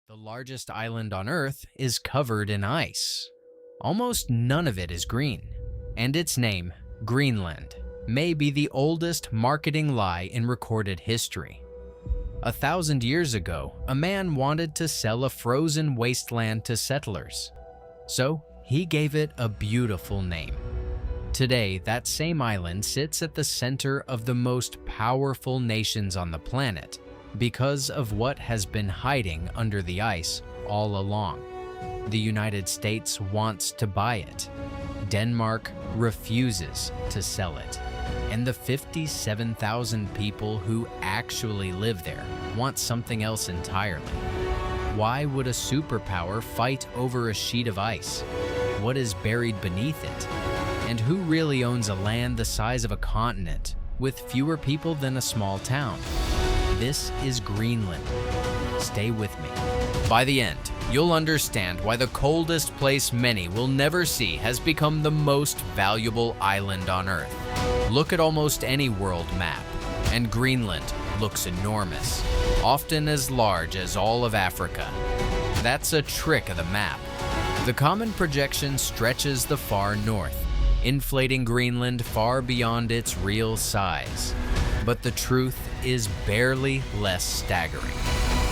The largest island on Earth is covered in ice. Almost none of it is green, and its name, Greenland, may be the oldest marketing lie in recorded history. 1,000 years ago, a man wanted to sell a frozen wasteland to settlers, so he gave it a beautiful name. Today, that same island sits at the center of the most powerful nations on the planet because of what has been hiding under the ice all along. The United States wants to buy it. Denmark refuses to sell it. And the 57,000 people who actually live there want something else entirely. Why would a superpower fight over a sheet of ice? What is buried beneath it? And who really owns a land the size of a continent with fewer people than a small town? This is Greenland. Stay with me. By the end, you'll understand why the coldest place many will never see has become the most valuable island on Earth. Look at almost any world map, and Greenland looks enormous, often as large as all of Africa. That's a trick of the map. The common projection stretches the far north, inflating Greenland far beyond its real size. But the truth is barely less staggering.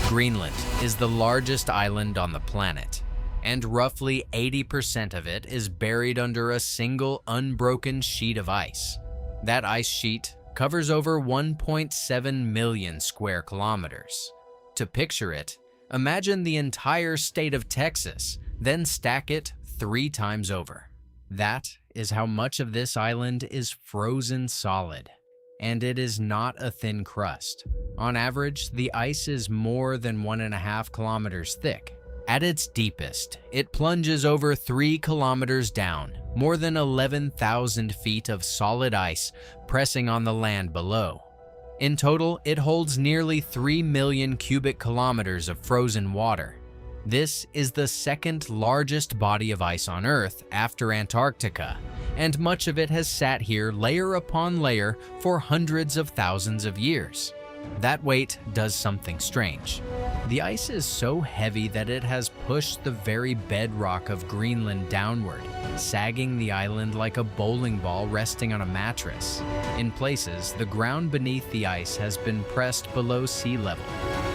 Greenland is the largest island on the planet, and roughly 80% of it is buried under a single unbroken sheet of ice. That ice sheet covers over 1.7 million square kilometers. To picture it, imagine the entire state of Texas, then stack it 3 times over. That is how much of this island is frozen solid. And it is not a thin crust. On average, the ice is more than 1.5 kilometers thick. At its deepest, it plunges over 3 kilometers down, more than 11,000 feet of solid ice pressing on the land below. In total, it holds nearly 3 million cubic kilometers of frozen water. This is the second largest body of ice on Earth after Antarctica, and much of it has sat here layer upon layer for hundreds of thousands of years. That weight does something strange. The ice is so heavy that it has pushed the very bedrock of Greenland downward, sagging the island like a bowling ball resting on a mattress. In places, the ground beneath the ice has been pressed below sea level.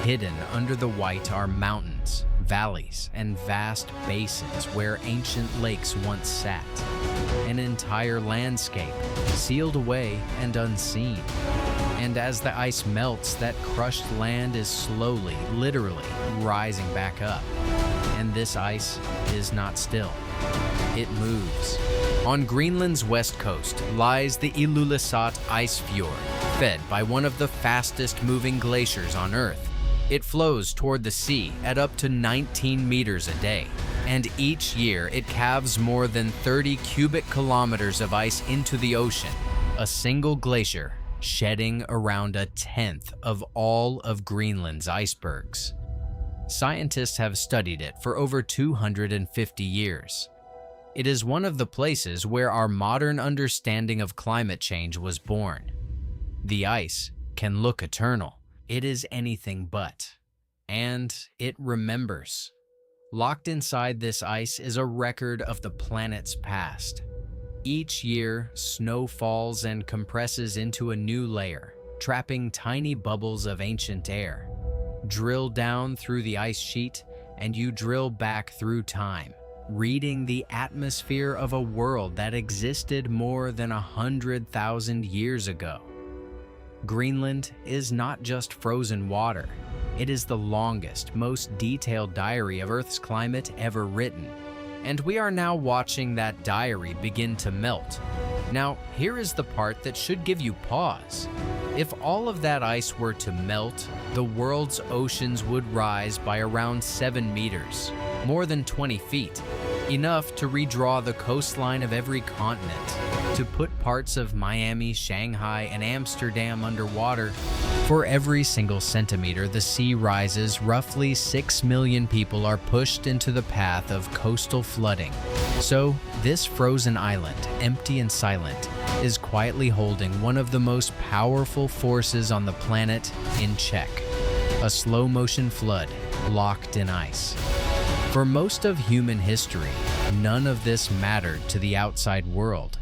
Hidden under the white are mountains, valleys, and vast basins where ancient lakes once sat. An entire landscape, sealed away and unseen. And as the ice melts, that crushed land is slowly, literally, rising back up. And this ice is not still. It moves. On Greenland's west coast lies the Ilulissat Ice Fjord, fed by one of the fastest moving glaciers on Earth. It flows toward the sea at up to 19 meters a day, and each year it calves more than 30 cubic kilometers of ice into the ocean, a single glacier shedding around 1/10 of all of Greenland's icebergs. Scientists have studied it for over 250 years. It is one of the places where our modern understanding of climate change was born. The ice can look eternal. It is anything but. And it remembers. Locked inside this ice is a record of the planet's past. Each year, snow falls and compresses into a new layer, trapping tiny bubbles of ancient air. Drill down through the ice sheet, and you drill back through time, reading the atmosphere of a world that existed more than 100,000 years ago. Greenland is not just frozen water. It is the longest, most detailed diary of Earth's climate ever written. And we are now watching that diary begin to melt. Now, here is the part that should give you pause. If all of that ice were to melt, the world's oceans would rise by around 7 meters, more than 20 feet, enough to redraw the coastline of every continent, to put parts of Miami, Shanghai, and Amsterdam underwater. For every single centimeter the sea rises, roughly 6 million people are pushed into the path of coastal flooding. So, this frozen island, empty and silent, is quietly holding one of the most powerful forces on the planet in check. A slow-motion flood locked in ice. For most of human history, none of this mattered to the outside world.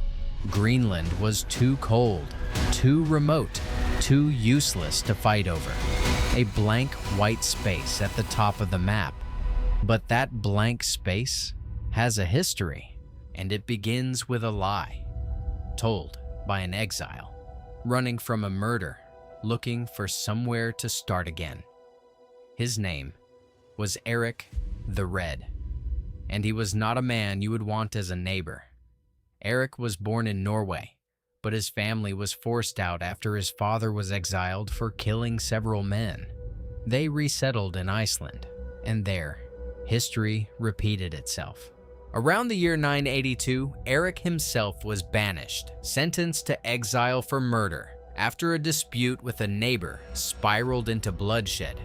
Greenland was too cold, too remote, too useless to fight over. A blank white space at the top of the map. But that blank space has a history, and it begins with a lie, told by an exile, running from a murder, looking for somewhere to start again. His name was Eric the Red, and he was not a man you would want as a neighbor. Eric was born in Norway, but his family was forced out after his father was exiled for killing several men. They resettled in Iceland, and there, history repeated itself. Around the year 982, Eric himself was banished, sentenced to exile for murder, after a dispute with a neighbor spiraled into bloodshed.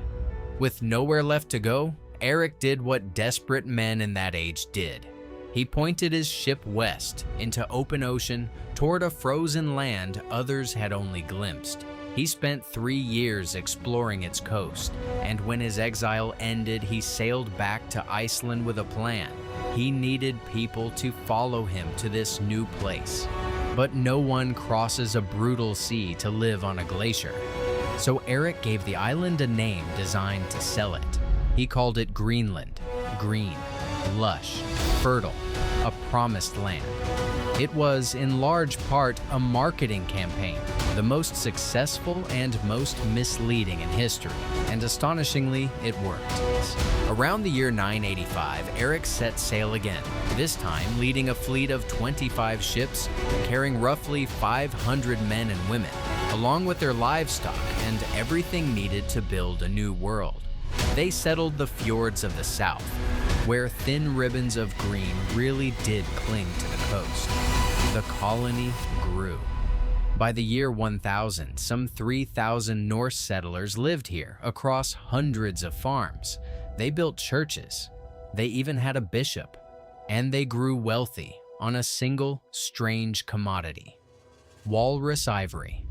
With nowhere left to go, Eric did what desperate men in that age did. He pointed his ship west into open ocean toward a frozen land others had only glimpsed. He spent 3 years exploring its coast, and when his exile ended, he sailed back to Iceland with a plan. He needed people to follow him to this new place. But no one crosses a brutal sea to live on a glacier. So Eric gave the island a name designed to sell it. He called it Greenland, green, lush, fertile, a promised land. It was, in large part, a marketing campaign, the most successful and most misleading in history, and astonishingly, it worked. Around the year 985, Eric set sail again, this time leading a fleet of 25 ships, carrying roughly 500 men and women, along with their livestock and everything needed to build a new world. They settled the fjords of the south, where thin ribbons of green really did cling to the coast. The colony grew. By the year 1000, some 3,000 Norse settlers lived here across hundreds of farms. They built churches. They even had a bishop. And they grew wealthy on a single, strange commodity: walrus ivory.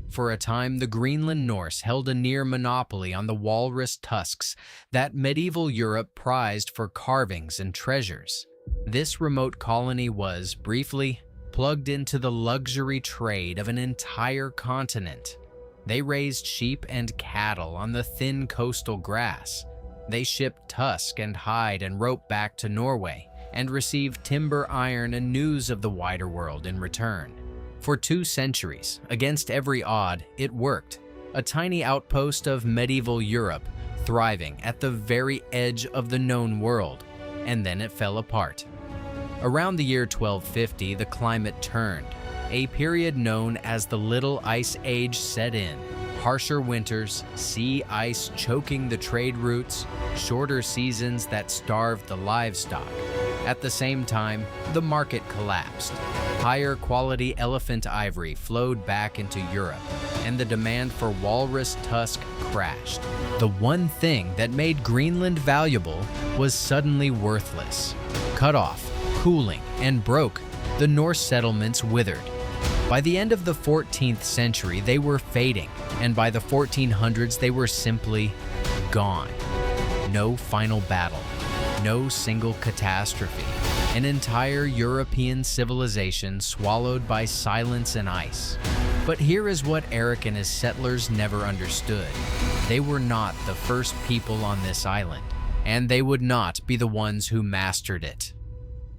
For a time, the Greenland Norse held a near monopoly on the walrus tusks that medieval Europe prized for carvings and treasures. This remote colony was, briefly, plugged into the luxury trade of an entire continent. They raised sheep and cattle on the thin coastal grass. They shipped tusk and hide and rope back to Norway and received timber, iron, and news of the wider world in return. For 2 centuries, against every odd, it worked. A tiny outpost of medieval Europe, thriving at the very edge of the known world, and then it fell apart. Around the year 1250, the climate turned. A period known as the Little Ice Age set in. Harsher winters, sea ice choking the trade routes, shorter seasons that starved the livestock. At the same time, the market collapsed. Higher quality elephant ivory flowed back into Europe, and the demand for walrus tusk crashed. The one thing that made Greenland valuable was suddenly worthless. Cut off, cooling, and broke, the Norse settlements withered. By the end of the 14th century, they were fading, and by the 1400s, they were simply gone. No final battle, no single catastrophe. An entire European civilization swallowed by silence and ice. But here is what Eric and his settlers never understood. They were not the first people on this island, and they would not be the ones who mastered it.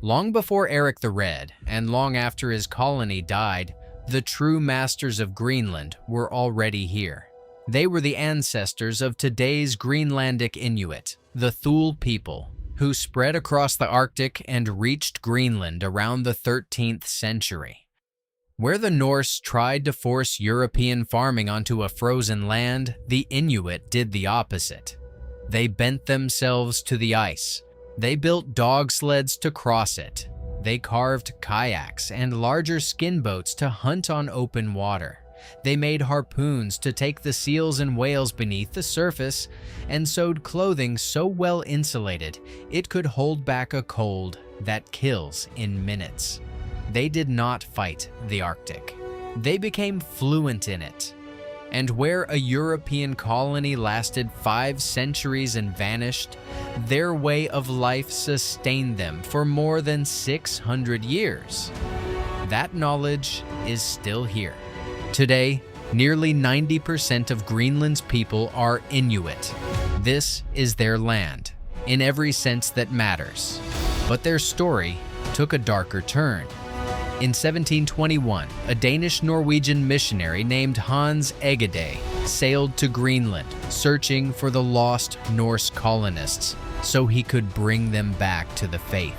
Long before Eric the Red, and long after his colony died, the true masters of Greenland were already here. They were the ancestors of today's Greenlandic Inuit, the Thule people, who spread across the Arctic and reached Greenland around the 13th century. Where the Norse tried to force European farming onto a frozen land, the Inuit did the opposite. They bent themselves to the ice. They built dog sleds to cross it. They carved kayaks and larger skin boats to hunt on open water. They made harpoons to take the seals and whales beneath the surface, and sewed clothing so well insulated it could hold back a cold that kills in minutes. They did not fight the Arctic. They became fluent in it. And where a European colony lasted 5 centuries and vanished, their way of life sustained them for more than 600 years. That knowledge is still here. Today, nearly 90% of Greenland's people are Inuit. This is their land, in every sense that matters. But their story took a darker turn. In 1721, a Danish-Norwegian missionary named Hans Egede sailed to Greenland, searching for the lost Norse colonists so he could bring them back to the faith.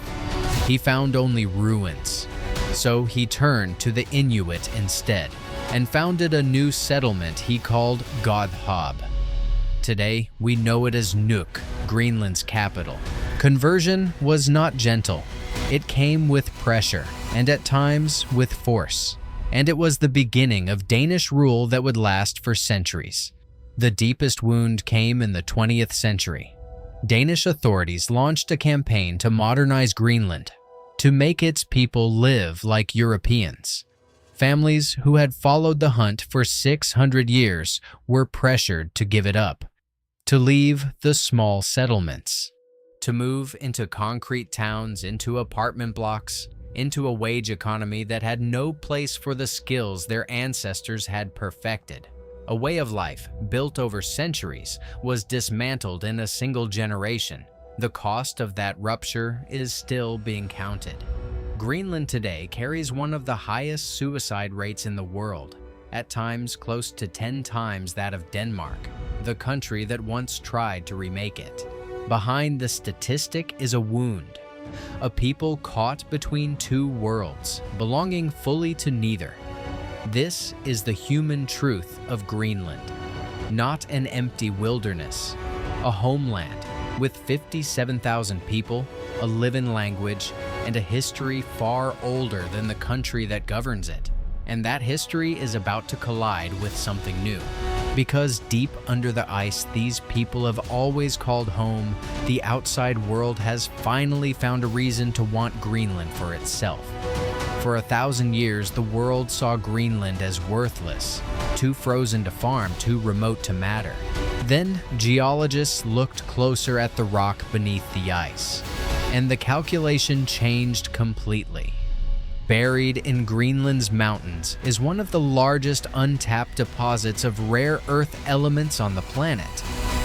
He found only ruins, so he turned to the Inuit instead and founded a new settlement he called Godhaab. Today, we know it as Nuuk, Greenland's capital. Conversion was not gentle. It came with pressure, and at times with force. And it was the beginning of Danish rule that would last for centuries. The deepest wound came in the 20th century. Danish authorities launched a campaign to modernize Greenland, to make its people live like Europeans. Families who had followed the hunt for 600 years were pressured to give it up, to leave the small settlements, to move into concrete towns, into apartment blocks, into a wage economy that had no place for the skills their ancestors had perfected. A way of life built over centuries was dismantled in a single generation. The cost of that rupture is still being counted. Greenland today carries one of the highest suicide rates in the world, at times close to 10 times that of Denmark, the country that once tried to remake it. Behind the statistic is a wound, a people caught between two worlds, belonging fully to neither. This is the human truth of Greenland, not an empty wilderness, a homeland with 57,000 people, a living language, and a history far older than the country that governs it. And that history is about to collide with something new. Because deep under the ice these people have always called home, the outside world has finally found a reason to want Greenland for itself. For 1,000 years, the world saw Greenland as worthless, too frozen to farm, too remote to matter. Then, geologists looked closer at the rock beneath the ice, and the calculation changed completely. Buried in Greenland's mountains is one of the largest untapped deposits of rare earth elements on the planet.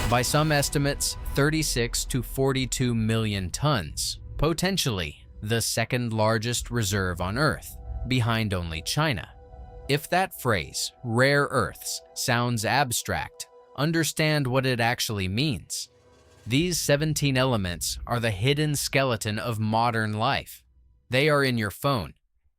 By some estimates, 36 to 42 million tons, potentially the second largest reserve on Earth, behind only China. If that phrase, rare earths, sounds abstract, understand what it actually means. These 17 elements are the hidden skeleton of modern life. They are in your phone,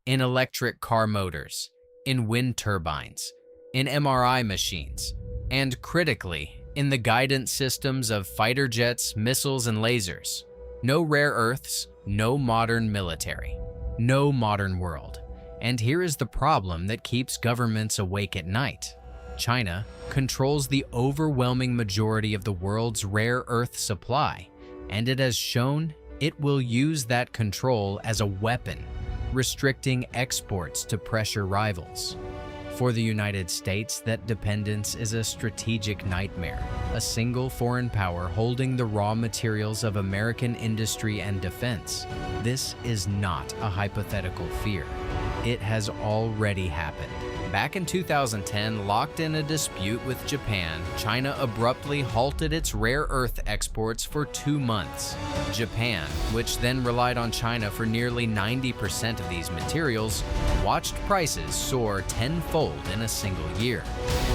in electric car motors, in wind turbines, in MRI machines, and critically, in the guidance systems of fighter jets, missiles, and lasers. No rare earths, no modern military, no modern world. And here is the problem that keeps governments awake at night. China controls the overwhelming majority of the world's rare earth supply, and it has shown it will use that control as a weapon, restricting exports to pressure rivals. For the United States, that dependence is a strategic nightmare, a single foreign power holding the raw materials of American industry and defense. This is not a hypothetical fear. It has already happened. Back in 2010, locked in a dispute with Japan, China abruptly halted its rare earth exports for 2 months. Japan, which then relied on China for nearly 90% of these materials, watched prices soar tenfold in a single year.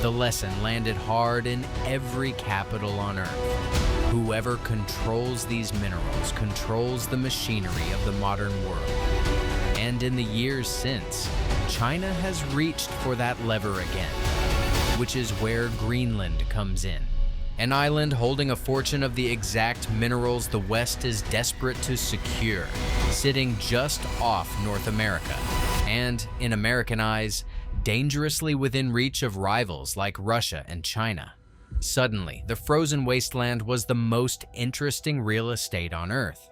The lesson landed hard in every capital on Earth. Whoever controls these minerals controls the machinery of the modern world. And in the years since, China has reached for that lever again, which is where Greenland comes in. An island holding a fortune of the exact minerals the West is desperate to secure, sitting just off North America, and, in American eyes, dangerously within reach of rivals like Russia and China. Suddenly, the frozen wasteland was the most interesting real estate on Earth.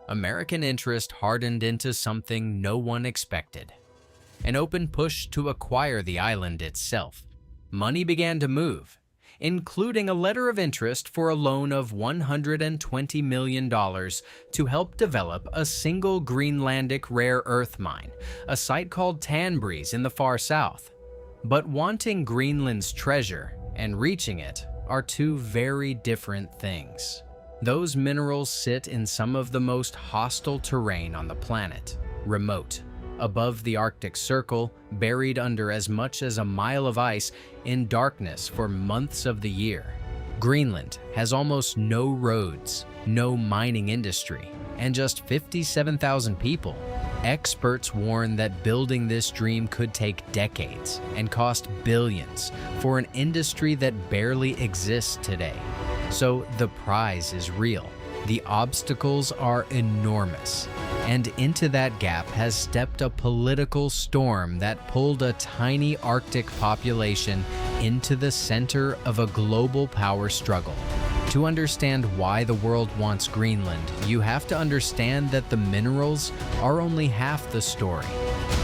American interest hardened into something no one expected. An open push to acquire the island itself. money began to move, including a letter of interest for a loan of $120 million to help develop a single Greenlandic rare earth mine, a site called Tanbreeze in the far south. But wanting Greenland's treasure and reaching it are two very different things. Those minerals sit in some of the most hostile terrain on the planet, remote, above the Arctic Circle, buried under as much as a mile of ice in darkness for months of the year. Greenland has almost no roads, no mining industry, and just 57,000 people. Experts warn that building this dream could take decades and cost billions for an industry that barely exists today. So the prize is real. The obstacles are enormous. And into that gap has stepped a political storm that pulled a tiny Arctic population into the center of a global power struggle. To understand why the world wants Greenland, you have to understand that the minerals are only half the story.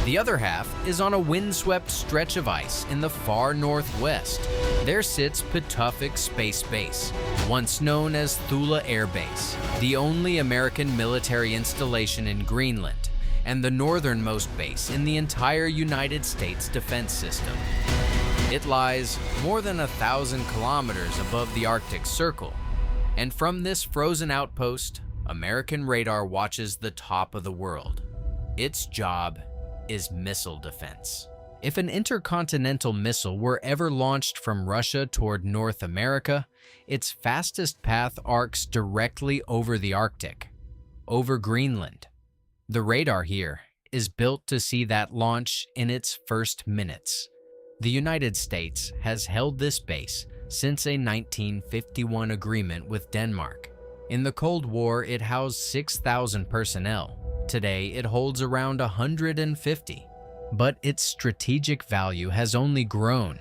The other half is on a windswept stretch of ice in the far northwest. There sits Pituffik Space Base, once known as Thule Air Base, the only American military installation in Greenland, and the northernmost base in the entire United States defense system. It lies more than 1,000 kilometers above the Arctic Circle, and from this frozen outpost, American radar watches the top of the world. Its job is missile defense. If an intercontinental missile were ever launched from Russia toward North America, its fastest path arcs directly over the Arctic, over Greenland. The radar here is built to see that launch in its first minutes. The United States has held this base since a 1951 agreement with Denmark. In the Cold War, it housed 6,000 personnel. Today, it holds around 150. But its strategic value has only grown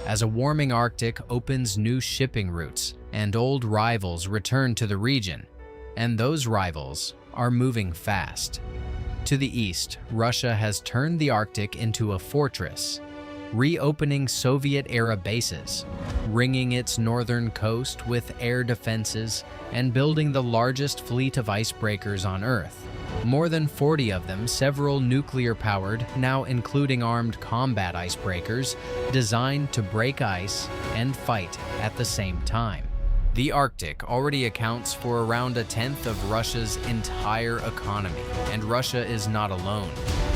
as a warming Arctic opens new shipping routes and old rivals return to the region, and those rivals are moving fast. To the east, Russia has turned the Arctic into a fortress, reopening Soviet-era bases, ringing its northern coast with air defenses, and building the largest fleet of icebreakers on Earth. More than 40 of them, several nuclear-powered, now including armed combat icebreakers, designed to break ice and fight at the same time. The Arctic already accounts for around 1/10 of Russia's entire economy, and Russia is not alone.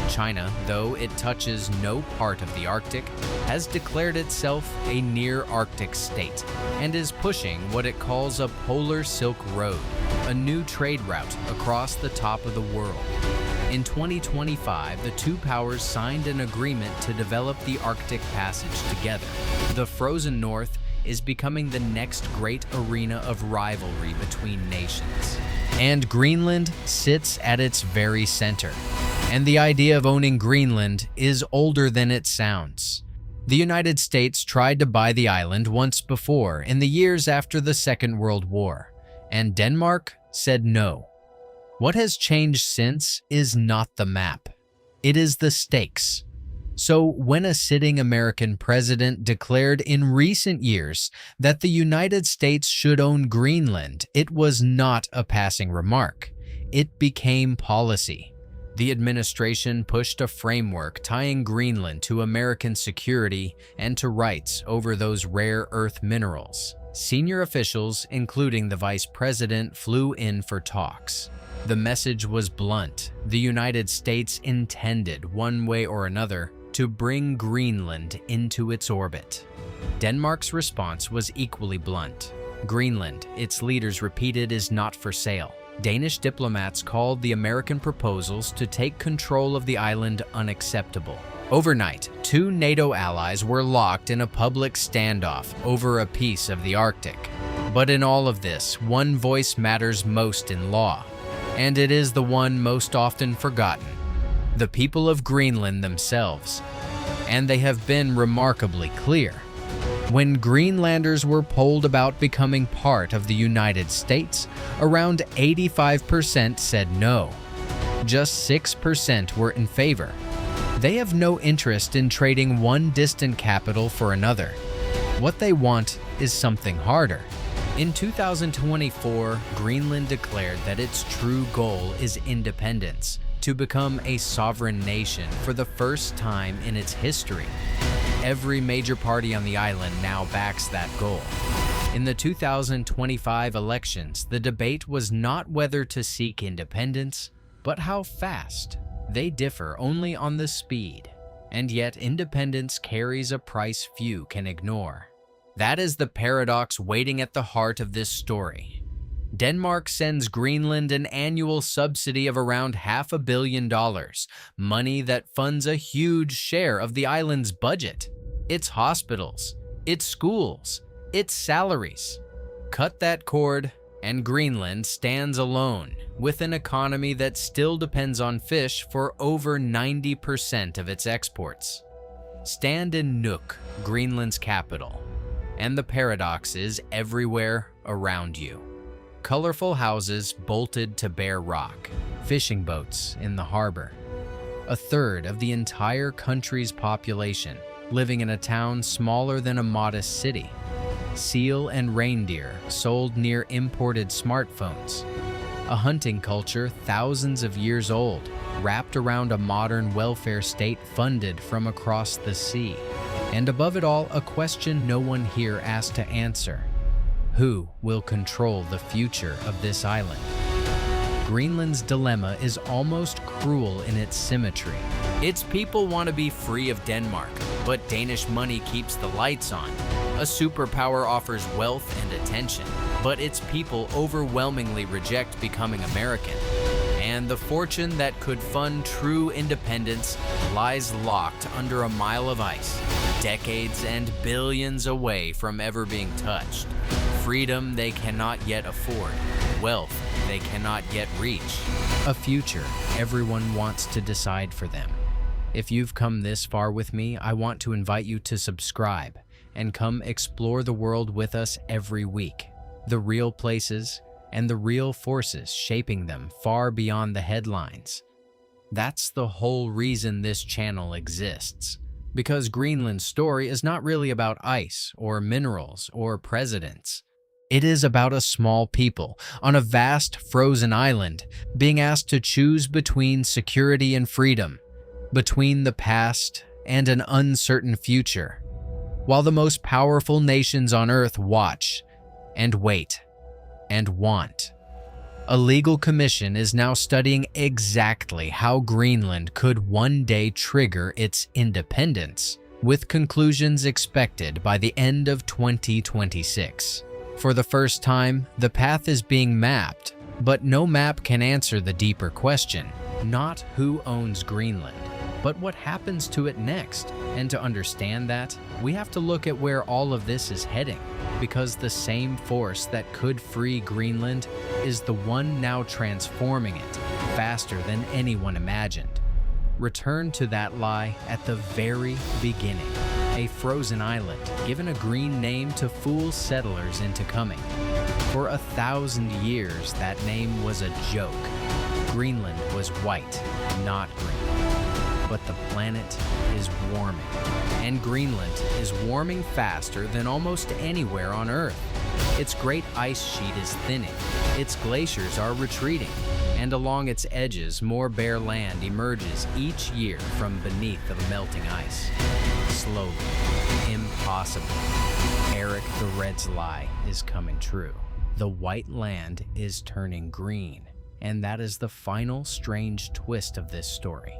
China, though it touches no part of the Arctic, has declared itself a near-Arctic state and is pushing what it calls a polar Silk Road, a new trade route across the top of the world. In 2025, the two powers signed an agreement to develop the Arctic Passage together. The frozen North is becoming the next great arena of rivalry between nations. And Greenland sits at its very center. And the idea of owning Greenland is older than it sounds. The United States tried to buy the island once before in the years after the Second World War, and Denmark said no. What has changed since is not the map. It is the stakes. So when a sitting American president declared in recent years that the United States should own Greenland, it was not a passing remark. It became policy. The administration pushed a framework tying Greenland to American security and to rights over those rare earth minerals. Senior officials, including the vice president, flew in for talks. The message was blunt. The United States intended, one way or another, to bring Greenland into its orbit. Denmark's response was equally blunt. Greenland, its leaders repeated, is not for sale. Danish diplomats called the American proposals to take control of the island unacceptable. Overnight, two NATO allies were locked in a public standoff over a piece of the Arctic. But in all of this, one voice matters most in law, and it is the one most often forgotten: the people of Greenland themselves. And they have been remarkably clear. When Greenlanders were polled about becoming part of the United States, around 85% said no. Just 6% were in favor. They have no interest in trading one distant capital for another. What they want is something harder. In 2024, Greenland declared that its true goal is independence, to become a sovereign nation for the first time in its history. Every major party on the island now backs that goal. In the 2025 elections, the debate was not whether to seek independence, but how fast. They differ only on the speed, and yet independence carries a price few can ignore. That is the paradox waiting at the heart of this story. Denmark sends Greenland an annual subsidy of around $500 million, money that funds a huge share of the island's budget, its hospitals, its schools, its salaries. Cut that cord, and Greenland stands alone, with an economy that still depends on fish for over 90% of its exports. Stand in Nuuk, Greenland's capital, and the paradox is everywhere around you. Colorful houses bolted to bare rock, fishing boats in the harbor. A third of the entire country's population living in a town smaller than a modest city. Seal and reindeer sold near imported smartphones. A hunting culture thousands of years old, wrapped around a modern welfare state funded from across the sea. And above it all, a question no one here asked to answer. Who will control the future of this island? Greenland's dilemma is almost cruel in its symmetry. Its people want to be free of Denmark, but Danish money keeps the lights on. A superpower offers wealth and attention, but its people overwhelmingly reject becoming American. And the fortune that could fund true independence lies locked under a mile of ice, decades and billions away from ever being touched. Freedom they cannot yet afford, wealth they cannot yet reach. A future everyone wants to decide for them. If you've come this far with me, I want to invite you to subscribe and come explore the world with us every week. The real places and the real forces shaping them far beyond the headlines. That's the whole reason this channel exists. Because Greenland's story is not really about ice or minerals or presidents. It is about a small people on a vast frozen island being asked to choose between security and freedom, between the past and an uncertain future, while the most powerful nations on Earth watch and wait and want. A legal commission is now studying exactly how Greenland could one day trigger its independence, with conclusions expected by the end of 2026. For the first time, the path is being mapped, but no map can answer the deeper question, not who owns Greenland, but what happens to it next. And to understand that, we have to look at where all of this is heading, because the same force that could free Greenland is the one now transforming it faster than anyone imagined. Return to that lie at the very beginning. A frozen island given a green name to fool settlers into coming. For 1,000 years, that name was a joke. Greenland was white, not green. But the planet is warming, and Greenland is warming faster than almost anywhere on Earth. Its great ice sheet is thinning, its glaciers are retreating, and along its edges more bare land emerges each year from beneath the melting ice. Slowly, impossibly, Eric the Red's lie is coming true. The white land is turning green, and that is the final strange twist of this story.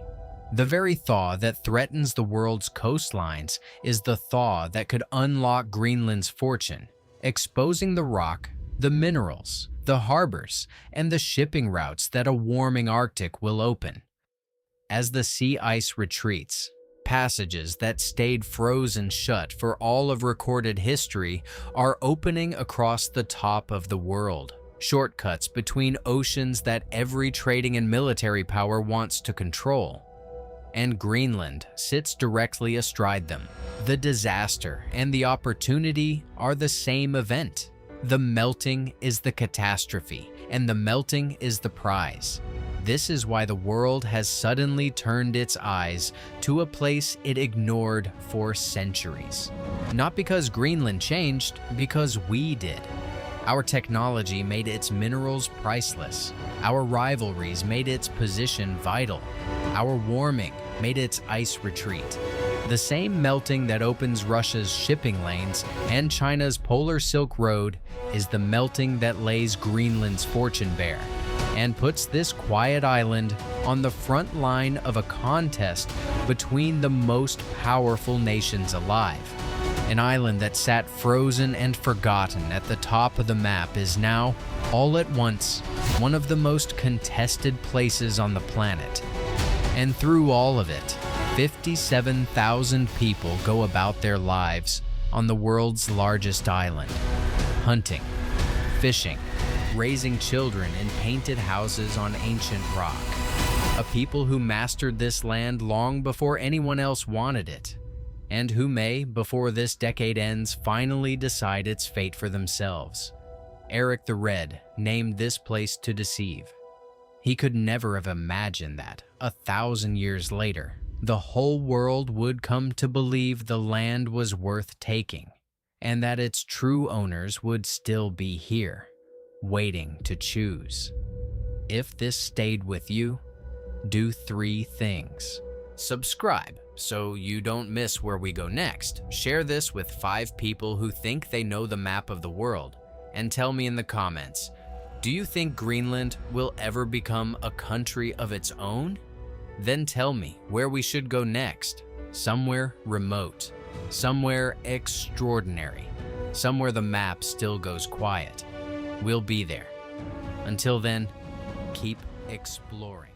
The very thaw that threatens the world's coastlines is the thaw that could unlock Greenland's fortune, exposing the rock, the minerals, the harbors, and the shipping routes that a warming Arctic will open. As the sea ice retreats, passages that stayed frozen shut for all of recorded history are opening across the top of the world. Shortcuts between oceans that every trading and military power wants to control. And Greenland sits directly astride them. The disaster and the opportunity are the same event. The melting is the catastrophe, and the melting is the prize. This is why the world has suddenly turned its eyes to a place it ignored for centuries. Not because Greenland changed, because we did. Our technology made its minerals priceless. Our rivalries made its position vital. Our warming made its ice retreat. The same melting that opens Russia's shipping lanes and China's polar Silk Road is the melting that lays Greenland's fortune bare and puts this quiet island on the front line of a contest between the most powerful nations alive. An island that sat frozen and forgotten at the top of the map is now, all at once, one of the most contested places on the planet. And through all of it, 57,000 people go about their lives on the world's largest island, hunting, fishing, raising children in painted houses on ancient rock. A people who mastered this land long before anyone else wanted it, and who may, before this decade ends, finally decide its fate for themselves. Eric the Red named this place to deceive. He could never have imagined that, 1,000 years later, the whole world would come to believe the land was worth taking, and that its true owners would still be here, waiting to choose. If this stayed with you, do 3 things. Subscribe so you don't miss where we go next. Share this with 5 people who think they know the map of the world, and tell me in the comments, do you think Greenland will ever become a country of its own? Then tell me where we should go next. Somewhere remote, somewhere extraordinary, somewhere the map still goes quiet. We'll be there. Until then, keep exploring.